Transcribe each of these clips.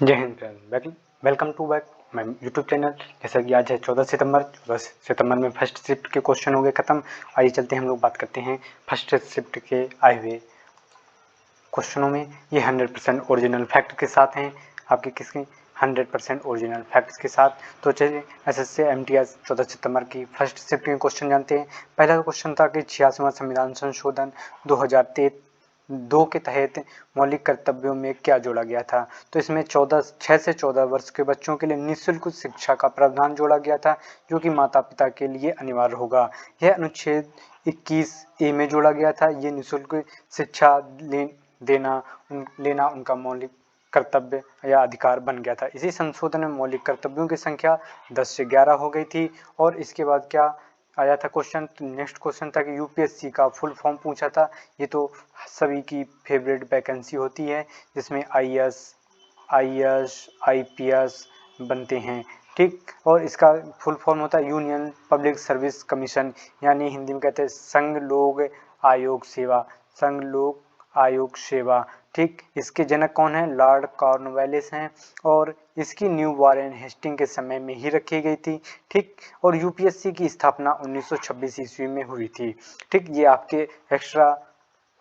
जय हिंद friend, welcome to back my YouTube channel. जैसा कि आज है 14 सितंबर में फर्स्ट शिफ्ट के क्वेश्चन हो गए ख़त्म। आइए चलते हैं, हम लोग बात करते हैं फर्स्ट शिफ्ट के आए हुए क्वेश्चनों में। ये 100% ओरिजिनल फैक्ट के साथ हैं, आपके किसके 100% ओरिजिनल फैक्ट्स के साथ। तो चलिए एसएससी एमटीएस 14 सितंबर की फर्स्ट शिफ्ट के क्वेश्चन जानते हैं। पहला क्वेश्चन था कि 86वां संविधान संशोधन 2002 के तहत मौलिक कर्तव्यों में क्या जोड़ा गया था। तो इसमें 6 से 14 वर्ष के बच्चों के लिए निःशुल्क शिक्षा का प्रावधान जोड़ा गया था, जो कि माता पिता के लिए अनिवार्य होगा। यह अनुच्छेद 21A में जोड़ा गया था। ये निःशुल्क शिक्षा लेना उनका मौलिक कर्तव्य या अधिकार बन गया था। इसी संशोधन में मौलिक कर्तव्यों की संख्या 10 से 11 हो गई थी। और इसके बाद क्या आया था क्वेश्चन, तो नेक्स्ट क्वेश्चन था कि यूपीएससी का फुल फॉर्म पूछा था। ये तो सभी की फेवरेट वैकेंसी होती है, जिसमें आईएएस आईपीएस बनते हैं, ठीक। और इसका फुल फॉर्म होता है यूनियन पब्लिक सर्विस कमीशन, यानी हिंदी में कहते हैं संघ लोक आयोग सेवा, ठीक। इसके जनक कौन है, लॉर्ड कॉर्नवालिस हैं। और इसकी न्यू वॉरेन हेस्टिंग के समय में ही रखी गई थी, ठीक। और यूपीएससी की स्थापना 1926 ईस्वी में हुई थी, ठीक। ये आपके एक्स्ट्रा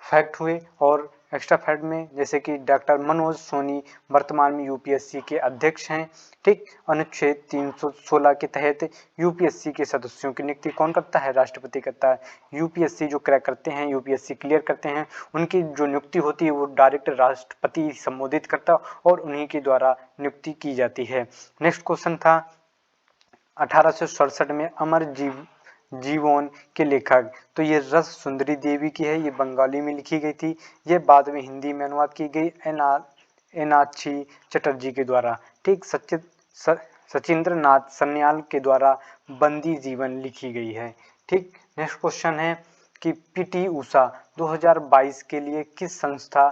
फैक्ट हुए। और एक्स्ट्रा फैक्ट में जैसे कि डॉक्टर मनोज सोनी वर्तमान में यूपीएससी के अध्यक्ष हैं, ठीक। अनुच्छेद 316 के तहत यूपीएससी के सदस्यों की नियुक्ति कौन करता है, राष्ट्रपति करता है। यूपीएससी जो क्रैक करते हैं, यूपीएससी क्लियर करते हैं, उनकी जो नियुक्ति होती है वो डायरेक्ट राष्ट्रपति संबोधित करता और उन्हीं के द्वारा नियुक्ति की जाती है। नेक्स्ट क्वेश्चन था 1867 में अमर जीवन के लेखक, तो ये रस सुंदरी देवी की है। ये बंगाली में लिखी गई थी, ये बाद में हिंदी में अनुवाद की गई एनाक्षी चटर्जी के द्वारा, ठीक। सचिंद्र नाथ सन्याल के द्वारा बंदी जीवन लिखी गई है, ठीक। नेक्स्ट क्वेश्चन है कि पीटी उषा 2022 के लिए किस संस्था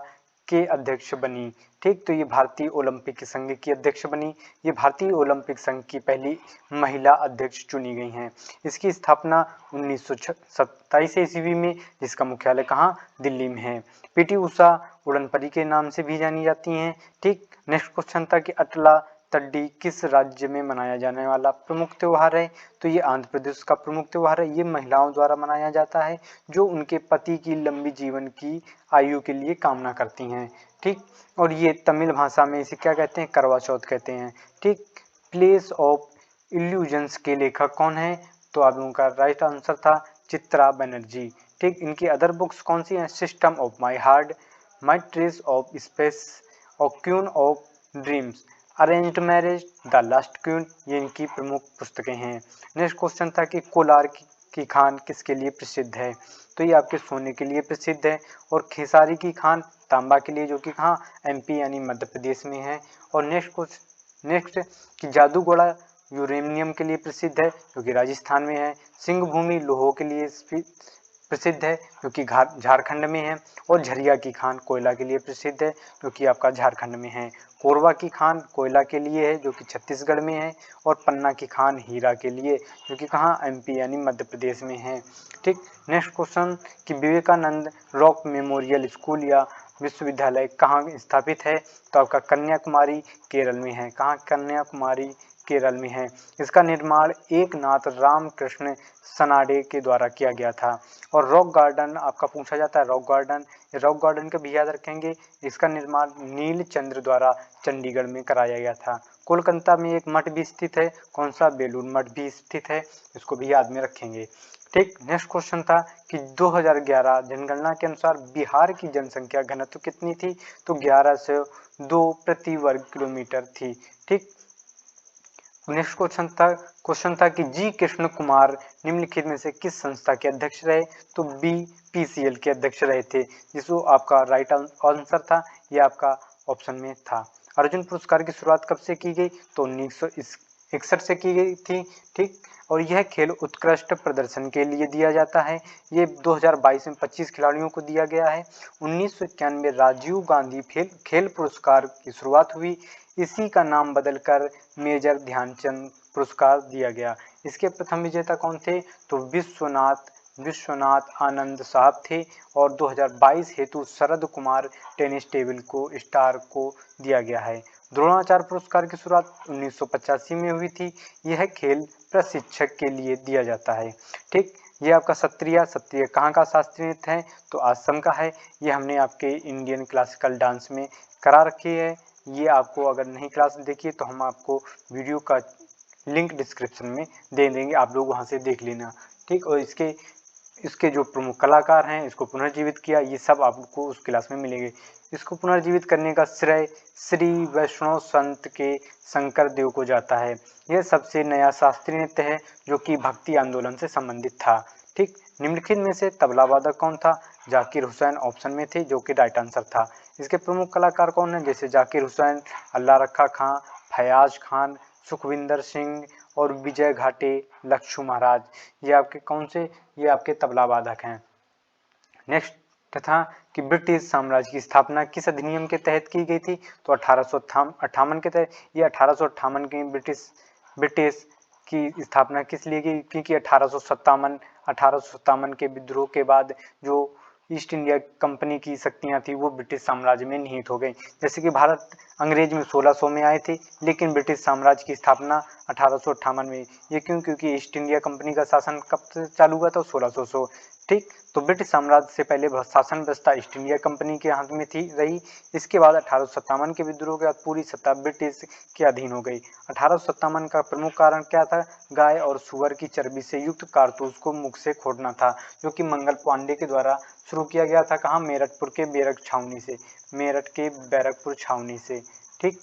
के अध्यक्ष बनी, ठीक। तो ये भारतीय ओलंपिक संघ की अध्यक्ष बनी। ये भारतीय ओलंपिक संघ की पहली महिला अध्यक्ष चुनी गई हैं। इसकी स्थापना 1927 ईस्वी में, जिसका मुख्यालय कहाँ, दिल्ली में है। पीटी उषा उड़न परी के नाम से भी जानी जाती हैं, ठीक। नेक्स्ट क्वेश्चन था कि अटला तड्डी किस राज्य में मनाया जाने वाला प्रमुख त्योहार है। तो ये आंध्र प्रदेश का प्रमुख त्योहार है। ये महिलाओं द्वारा मनाया जाता है, जो उनके पति की लंबी जीवन की आयु के लिए कामना करती हैं, ठीक। और ये तमिल भाषा में इसे क्या कहते हैं, करवा चौथ कहते हैं, ठीक। प्लेस ऑफ इल्यूजन्स के लेखक कौन है, तो आप लोगों का राइट आंसर था चित्रा बनर्जी, ठीक। इनकी अदर बुक्स कौन सी हैं, system of my heart, my trace of space और queen of dreams, arranged marriage, the last queen, ये इनकी प्रमुख पुस्तकें हैं। नेक्स्ट क्वेश्चन था कि कोलार की खान किसके लिए प्रसिद्ध है, तो ये आपके सोने के लिए प्रसिद्ध है। और खेसारी की खान तांबा के लिए, जो कि कहाँ, एमपी यानी मध्य प्रदेश में है। और नेक्स्ट कि जादूगोड़ा यूरेनियम के लिए प्रसिद्ध है, जो कि राजस्थान में है। सिंह भूमि लोहो के लिए प्रसिद्ध है, जो कि झारखंड में है। और झरिया की खान कोयला के लिए प्रसिद्ध है, जो कि आपका झारखंड में है। कोरबा की खान कोयला के लिए है, जो कि छत्तीसगढ़ में है। और पन्ना की खान हीरा के लिए, जो कि कहाँ, एमपी यानी मध्य प्रदेश में है, ठीक। नेक्स्ट क्वेश्चन कि विवेकानंद रॉक मेमोरियल स्कूल या विश्वविद्यालय कहाँ स्थापित है, तो आपका कन्याकुमारी केरल में है। कहाँ, कन्याकुमारी केरल में है। इसका निर्माण एकनाथ रामकृष्ण सनाडे के द्वारा किया गया था। और रॉक गार्डन आपका पूछा जाता है, रॉक गार्डन का भी याद रखेंगे। इसका निर्माण नील चंद्र द्वारा चंडीगढ़ में कराया गया था। कोलकाता में एक मठ भी स्थित है, कौन सा, बेलूर मठ भी स्थित है, इसको भी याद में रखेंगे, ठीक। नेक्स्ट क्वेश्चन था कि 2011 जनगणना के अनुसार बिहार की जनसंख्या घनत्व कितनी थी, तो 1102 प्रति वर्ग किलोमीटर थी, ठीक। नेक्स्ट क्वेश्चन था कि जी कृष्ण कुमार निम्नलिखित में से किस संस्था के अध्यक्ष रहे, तो बीपीसीएल के अध्यक्ष रहे थे, जिसको आपका राइट आंसर था, ये आपका ऑप्शन में था। अर्जुन पुरस्कार की शुरुआत कब से की गई, तो 1961 से की गई थी, ठीक। और यह खेल उत्कृष्ट प्रदर्शन के लिए दिया जाता है। ये 2022 में 25 खिलाड़ियों को दिया गया है। 1991 राजीव गांधी खेल पुरस्कार की शुरुआत हुई। इसी का नाम बदलकर मेजर ध्यानचंद पुरस्कार दिया गया। इसके प्रथम विजेता कौन थे, तो विश्वनाथ आनंद साहब थे। और 2022 हेतु शरद कुमार टेनिस टेबल को स्टार को दिया गया है। द्रोणाचार्य पुरस्कार की शुरुआत 1985 में हुई थी। यह खेल प्रशिक्षक के लिए दिया जाता है। ठीक, ये आपका सत्रिया कहाँ का शास्त्रीय नृत्य है, तो असम का है। ये हमने आपके इंडियन क्लासिकल डांस में करा रखी है। ये आपको अगर नहीं क्लास देखिए तो हम आपको वीडियो का लिंक डिस्क्रिप्शन में दे देंगे, आप लोग वहाँ से देख लेना। ठीक, और इसके जो प्रमुख कलाकार हैं, इसको पुनर्जीवित किया, ये सब आपको उस क्लास में मिलेंगे। इसको पुनर्जीवित करने का श्रेय श्री वैष्णव संत के शंकर देव को जाता है। यह सबसे नया शास्त्रीय नृत्य है जो कि भक्ति आंदोलन से संबंधित था। ठीक, निम्नलिखित में से तबला वादक कौन था? जाकिर हुसैन ऑप्शन में थे, जो कि राइट आंसर था। इसके प्रमुख कलाकार कौन है? जैसे जाकिर हुसैन, अल्लाह रखा खां, फयाज खान, सुखविंदर सिंह और विजय घाटे, लक्षू महाराज। ये आपके कौन से? ये आपके तबला वादक हैं। नेक्स्ट था कि ब्रिटिश साम्राज्य की स्थापना किस अधिनियम के तहत की गई थी? तो 1858 के तहत। ये 1858 की ब्रिटिश की स्थापना किस लिए की? क्योंकि 1857 के विद्रोह के बाद जो ईस्ट इंडिया कंपनी की शक्तियां थी वो ब्रिटिश साम्राज्य में निहित हो गई। जैसे कि भारत अंग्रेज में 1600 में आए थे, लेकिन ब्रिटिश साम्राज्य की स्थापना 1858 में। ये क्यों? क्योंकि ईस्ट इंडिया कंपनी का शासन कब से चालू हुआ था? 1600। ठीक, तो ब्रिटिश साम्राज्य से पहले शासन व्यवस्था ईस्ट इंडिया कंपनी के हाथ में थी रही। इसके बाद 1857 के विद्रोह के बाद पूरी सत्ता ब्रिटिश के अधीन हो गई। 1857 का प्रमुख कारण क्या था? गाय और सुअर की चर्बी से युक्त कारतूस को मुख से खोदना था, जो कि मंगल पांडे के द्वारा शुरू किया गया था। कहाँ? मेरठपुर के बैरक छावनी से, मेरठ के बैरकपुर छावनी से। ठीक,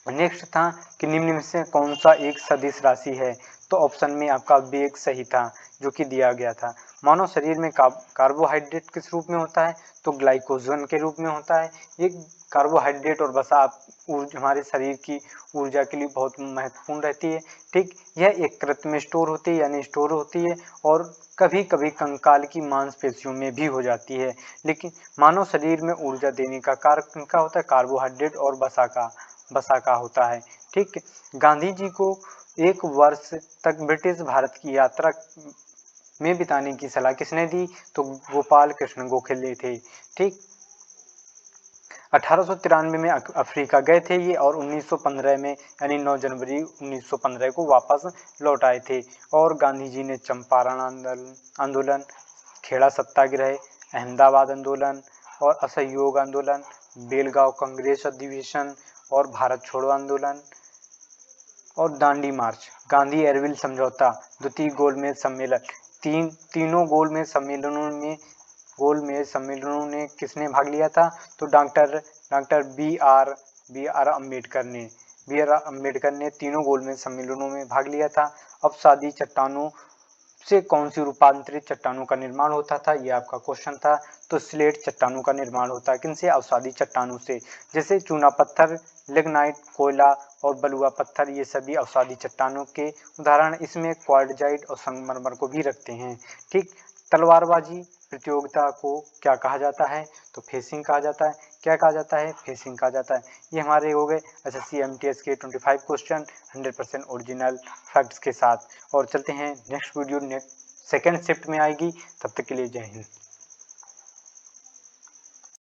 नेक्स्ट था कि निम्न में से कौन सा एक सदिश राशि है? तो ऑप्शन में आपका वेग सही था, जो कि दिया गया था। मानव शरीर में कार्बोहाइड्रेट किस रूप में होता है? तो ग्लाइकोजन के रूप में होता है। ये कार्बोहाइड्रेट और वसा हमारे शरीर की ऊर्जा के लिए बहुत महत्वपूर्ण रहती है। ठीक, यह एक कृत में स्टोर होती है, यानी स्टोर होती है, और कभी कभी कंकाल की मांसपेशियों में भी हो जाती है। लेकिन मानव शरीर में ऊर्जा देने का कार्य किनका होता है? कार्बोहाइड्रेट और वसा का होता है। ठीक, गांधी जी को 1 वर्ष तक ब्रिटिश भारत की यात्रा में बिताने की सलाह किसने दी? तो गोपाल कृष्ण गोखले थे। ठीक, 1893 में अफ्रीका गए थे ये, और 1915 में यानी 9 जनवरी 1915 को वापस लौट आए थे। और गांधी जी ने चंपारण आंदोलन, खेड़ा सत्याग्रह, अहमदाबाद आंदोलन और असहयोग आंदोलन, बेलगांव कांग्रेस अधिवेशन और भारत छोड़ो आंदोलन और दांडी मार्च, गांधी एरविल समझौता, द्वितीय गोलमेज सम्मेलन, तीनों गोलमेज सम्मेलनों ने किसने भाग लिया था? तो डॉक्टर बी आर अम्बेडकर ने तीनों गोलमेज सम्मेलनों में भाग लिया था। अवसादी चट्टानों से कौन सी रूपांतरित चट्टानों का निर्माण होता था? ये आपका क्वेश्चन था। तो स्लेट चट्टानों का निर्माण होता है। किनसे? अवसादी चट्टानों से। जैसे चूना पत्थर, लिग्नाइट, कोयला और बलुआ पत्थर, ये सभी अवसादी चट्टानों के उदाहरण। इसमें क्वार्टजाइट और संगमरमर को भी रखते हैं। ठीक, तलवारबाजी प्रतियोगिता को क्या कहा जाता है? तो फेसिंग कहा जाता है। क्या कहा जाता है? फेसिंग कहा जाता है। ये हमारे हो गए एसएससी एमटीएस के 25 क्वेश्चन 100% ओरिजिनल फैक्ट्स के साथ। और चलते हैं नेक्स्ट वीडियो सेकेंड शिफ्ट में आएगी। तब तक के लिए जय हिंद।